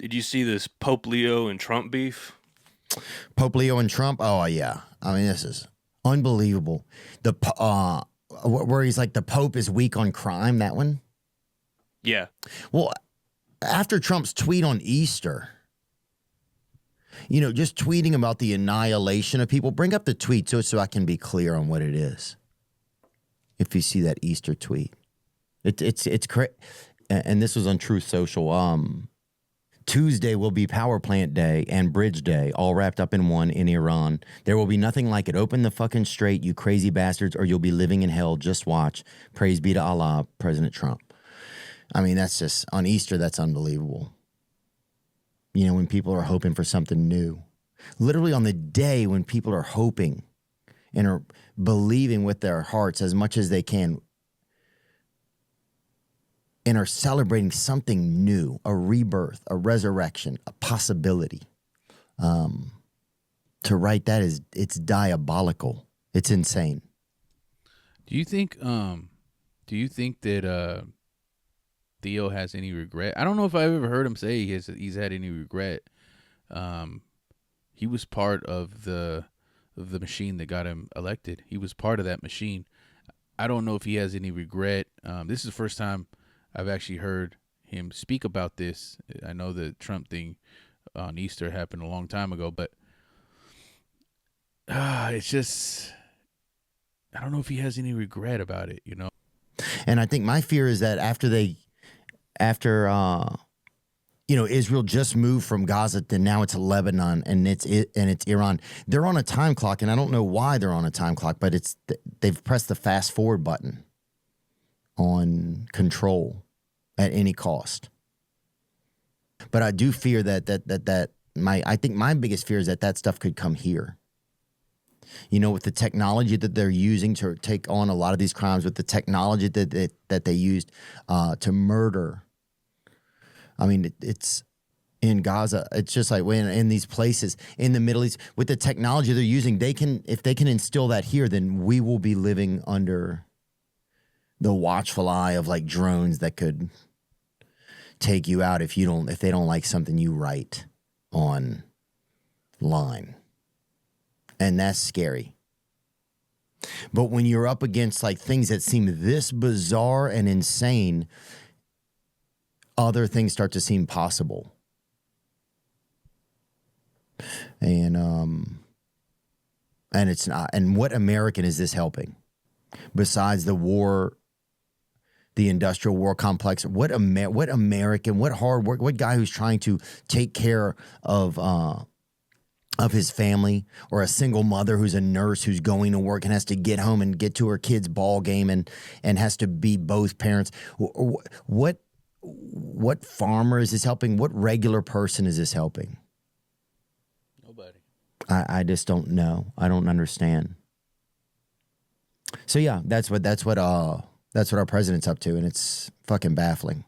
Did you see this Pope Leo and Trump beef? Pope Leo and Trump. Oh yeah, I mean this is unbelievable. Where he's like the Pope is weak on crime. That one. Yeah. Well, after Trump's tweet on Easter, you know, just tweeting about the annihilation of people. Bring up the tweet so I can be clear on what it is. If you see that Easter tweet, it's crazy. And this was on Truth Social. Tuesday will be Power Plant Day and Bridge Day, all wrapped up in one in Iran. There will be nothing like it. Open the fucking straight, you crazy bastards, or you'll be living in hell. Just watch. Praise be to Allah, President Trump. I mean, that's just, on Easter, that's unbelievable. You know, when people are hoping for something new. Literally on the day when people are hoping and are believing with their hearts as much as they can and are celebrating something new, a rebirth, a resurrection, a possibility. To write that it's diabolical. It's insane. Do you think that Theo has any regret? I don't know if I've ever heard him say he's had any regret. He was part of the machine that got him elected. He was part of that machine. I don't know if he has any regret. This is the first time I've actually heard him speak about this. I know the Trump thing on Easter happened a long time ago, but it's just, I don't know if he has any regret about it, you know? And I think my fear is that after Israel just moved from Gaza to now it's Lebanon and it's Iran. They're on a time clock, and I don't know why they're on a time clock, but they've pressed the fast forward button on control at any cost. But I do fear I think my biggest fear is that stuff could come here. You know, with the technology that they're using to take on a lot of these crimes, with the technology that they used to murder. I mean, it's in Gaza. It's just like when in these places in the Middle East, with the technology they're using, if they can instill that here, then we will be living under the watchful eye of like drones that could take you out if they don't like something you write online. And that's scary. But when you're up against like things that seem this bizarre and insane, other things start to seem possible. And it's not. And what American is this helping? Besides the war, the industrial war complex, what American, what hard work, what guy who's trying to take care of his family, or a single mother who's a nurse who's going to work and has to get home and get to her kid's ball game and has to be both parents. What farmer is this helping? What regular person is this helping? Nobody. I just don't know. I don't understand. So yeah, that's what our president's up to, and it's fucking baffling.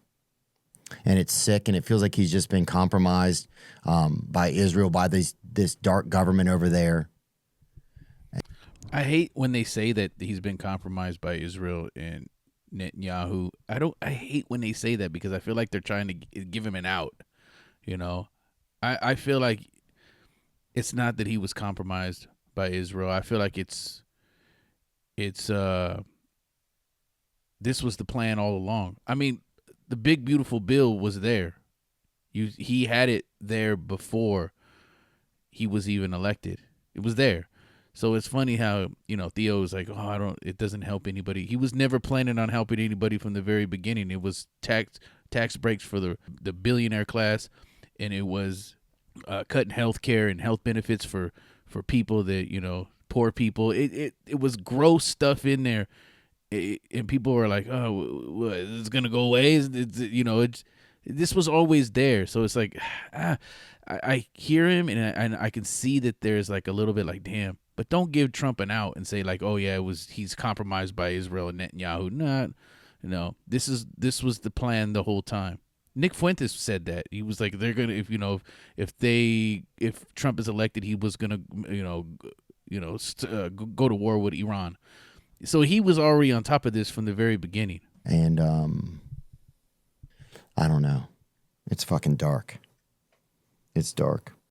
And it's sick, and it feels like he's just been compromised by Israel, by this dark government over there. I hate when they say that he's been compromised by Israel and Netanyahu. I hate when they say that, because I feel like they're trying to give him an out. You know, I feel like it's not that he was compromised by Israel. I feel like it's this was the plan all along. I mean, the big beautiful bill was there. He had it there before he was even elected. It was there. So it's funny how, you know, Theo was like, it doesn't help anybody. He was never planning on helping anybody from the very beginning. It was tax breaks for the billionaire class, and it was cutting health care and health benefits for people that, you know, poor people. It was gross stuff in there. And people were like, oh, what, it's going to go away? This was always there. So it's like, I hear him, and I can see that there's like a little bit like, damn. But don't give Trump an out and say like, oh yeah, he's compromised by Israel and Netanyahu. This was the plan the whole time. Nick Fuentes said that. He was like, they're gonna, if Trump is elected, he was gonna go to war with Iran. So he was already on top of this from the very beginning. And I don't know. It's fucking dark. It's dark.